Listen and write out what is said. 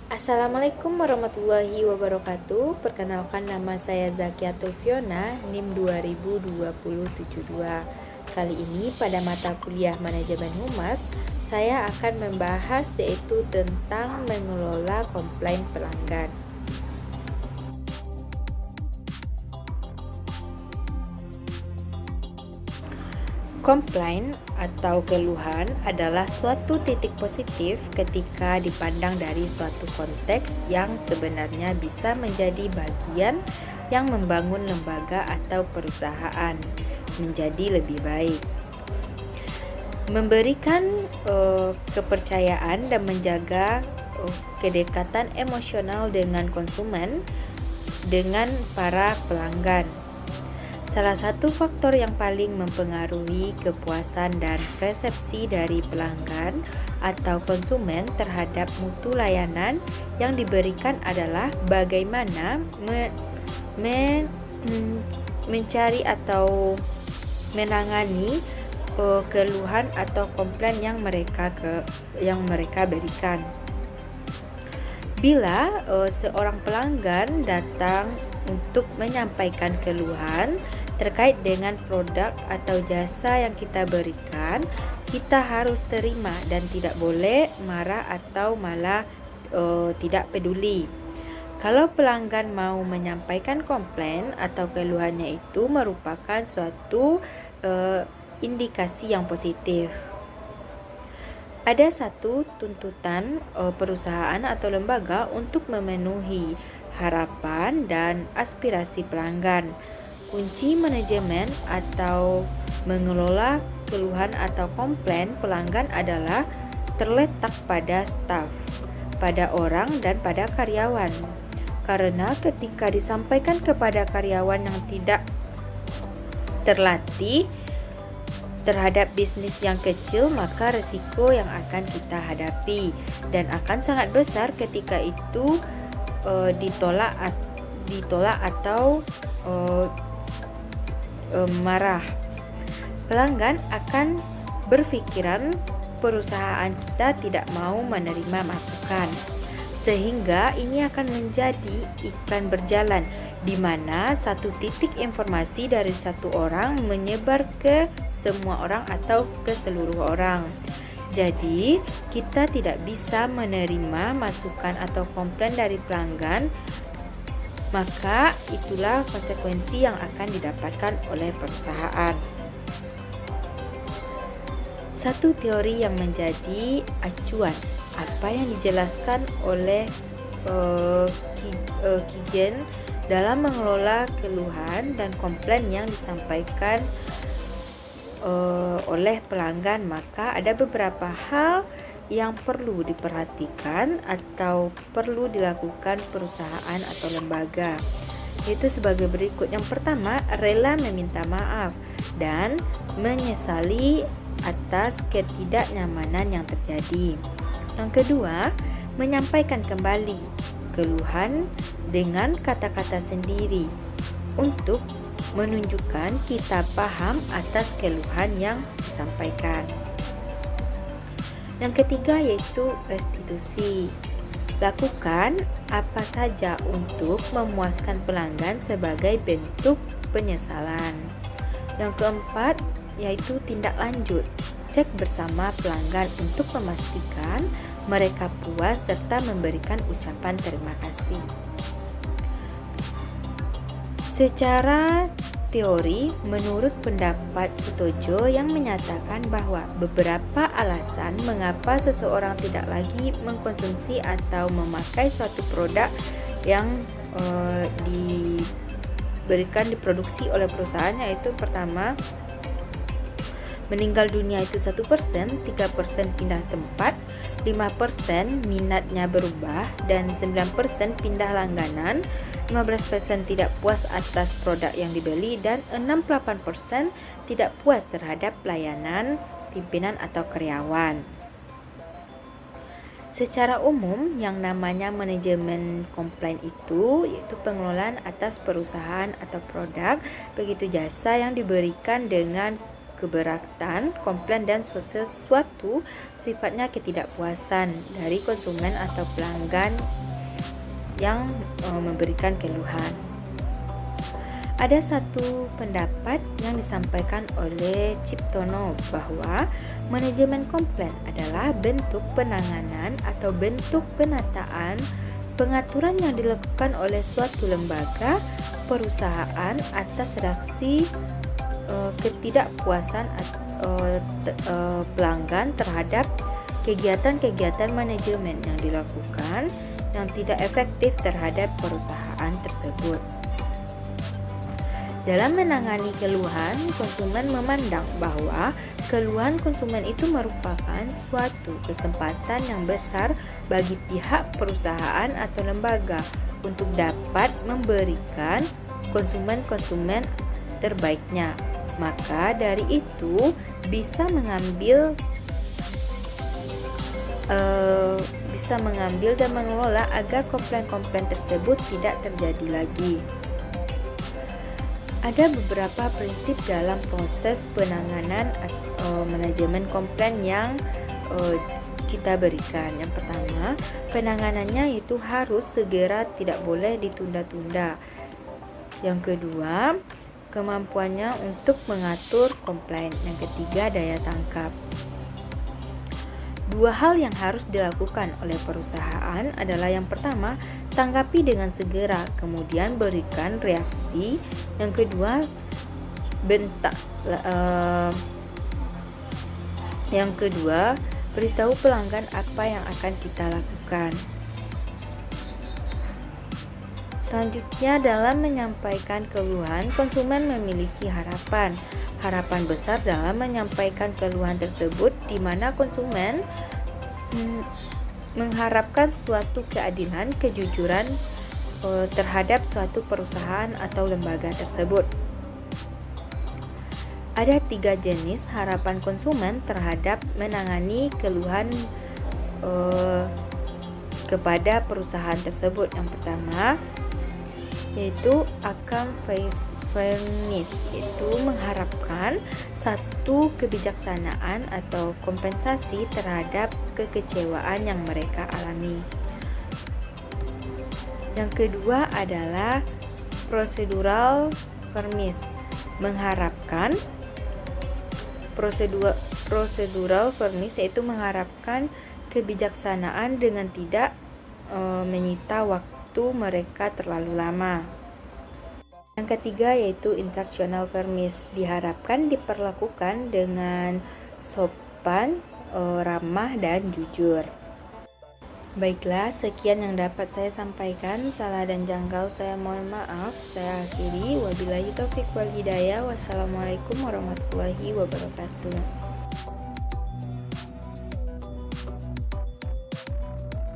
Assalamualaikum warahmatullahi wabarakatuh. Perkenalkan, nama saya Zakiatul Fiona, NIM 202072. Kali ini pada mata kuliah Manajemen Humas, saya akan membahas yaitu tentang mengelola komplain pelanggan. Komplain atau keluhan adalah suatu titik positif ketika dipandang dari suatu konteks yang sebenarnya bisa menjadi bagian yang membangun lembaga atau perusahaan menjadi lebih baik. Memberikan kepercayaan dan menjaga kedekatan emosional dengan konsumen, dengan para pelanggan. Salah satu faktor yang paling mempengaruhi kepuasan dan persepsi dari pelanggan atau konsumen terhadap mutu layanan yang diberikan adalah bagaimana mencari atau menangani keluhan atau komplain yang mereka berikan. Bila seorang pelanggan datang untuk menyampaikan keluhan terkait dengan produk atau jasa yang kita berikan, kita harus terima dan tidak boleh marah atau malah tidak peduli. Kalau pelanggan mau menyampaikan komplain atau keluhannya, itu merupakan suatu indikasi yang positif. Ada satu tuntutan perusahaan atau lembaga untuk memenuhi harapan dan aspirasi pelanggan. Kunci manajemen atau mengelola keluhan atau komplain pelanggan adalah terletak pada staf, pada orang dan pada karyawan. Karena ketika disampaikan kepada karyawan yang tidak terlatih terhadap bisnis yang kecil, maka risiko yang akan kita hadapi dan akan sangat besar ketika itu ditolak atau marah. Pelanggan akan berpikiran perusahaan kita tidak mau menerima masukan, sehingga ini akan menjadi iklan berjalan di mana satu titik informasi dari satu orang menyebar ke semua orang atau ke seluruh orang. Jadi, kita tidak bisa menerima masukan atau komplain dari pelanggan, maka itulah konsekuensi yang akan didapatkan oleh perusahaan. Satu teori yang menjadi acuan apa yang dijelaskan oleh Kigen dalam mengelola keluhan dan komplain yang disampaikan oleh pelanggan, maka ada beberapa hal yang perlu diperhatikan atau perlu dilakukan perusahaan atau lembaga, yaitu sebagai berikut. Yang pertama, rela meminta maaf dan menyesali atas ketidaknyamanan yang terjadi. Yang kedua, menyampaikan kembali keluhan dengan kata-kata sendiri untuk menunjukkan kita paham atas keluhan yang disampaikan. Yang ketiga yaitu restitusi. Lakukan apa saja untuk memuaskan pelanggan sebagai bentuk penyesalan. Yang keempat yaitu tindak lanjut. Cek bersama pelanggan untuk memastikan mereka puas serta memberikan ucapan terima kasih. Secara teori, menurut pendapat Sutojo yang menyatakan bahwa beberapa alasan mengapa seseorang tidak lagi mengkonsumsi atau memakai suatu produk yang diproduksi oleh perusahaan, yaitu pertama, meninggal dunia itu 1%, 3% pindah tempat, 5% minatnya berubah, dan 9% pindah langganan, 15% tidak puas atas produk yang dibeli, dan 68% tidak puas terhadap pelayanan pimpinan atau karyawan. Secara umum, yang namanya manajemen komplain itu yaitu pengelolaan atas perusahaan atau produk, begitu jasa yang diberikan dengan keberatan, komplain, dan sesuatu sifatnya ketidakpuasan dari konsumen atau pelanggan yang memberikan keluhan. Ada satu pendapat yang disampaikan oleh Ciptono bahwa manajemen komplain adalah bentuk penanganan atau bentuk penataan pengaturan yang dilakukan oleh suatu lembaga perusahaan atas reaksi ketidakpuasan pelanggan terhadap kegiatan-kegiatan manajemen yang dilakukan yang tidak efektif terhadap perusahaan tersebut. Dalam menangani keluhan, konsumen memandang bahwa keluhan konsumen itu merupakan suatu kesempatan yang besar bagi pihak perusahaan atau lembaga untuk dapat memberikan konsumen terbaiknya. Maka dari itu bisa mengambil dan mengelola agar komplain-komplain tersebut tidak terjadi lagi. Ada beberapa prinsip dalam proses penanganan manajemen komplain yang kita berikan. Yang pertama, penanganannya itu harus segera, tidak boleh ditunda-tunda. Yang kedua, kemampuannya untuk mengatur komplain. Yang ketiga, daya tangkap. Dua hal yang harus dilakukan oleh perusahaan adalah yang pertama, tanggapi dengan segera, kemudian berikan reaksi. Yang kedua, beritahu pelanggan apa yang akan kita lakukan. Selanjutnya, dalam menyampaikan keluhan, konsumen memiliki harapan besar dalam menyampaikan keluhan tersebut, di mana konsumen mengharapkan suatu keadilan, kejujuran terhadap suatu perusahaan atau lembaga tersebut. Ada 3 jenis harapan konsumen terhadap menangani keluhan kepada perusahaan tersebut. Yang pertama yaitu account fairness, itu mengharapkan satu kebijaksanaan atau kompensasi terhadap kekecewaan yang mereka alami. Yang kedua adalah procedural fairness, mengharapkan procedural fairness, yaitu mengharapkan kebijaksanaan dengan tidak menyita waktu mereka terlalu lama. Yang ketiga yaitu instructional fairness, diharapkan diperlakukan dengan sopan, ramah, dan jujur. Baiklah, sekian yang dapat saya sampaikan. Salah dan janggal saya mohon maaf. Saya akhiri. Wabillahi taufiq wal hidayah. Wassalamualaikum warahmatullahi wabarakatuh.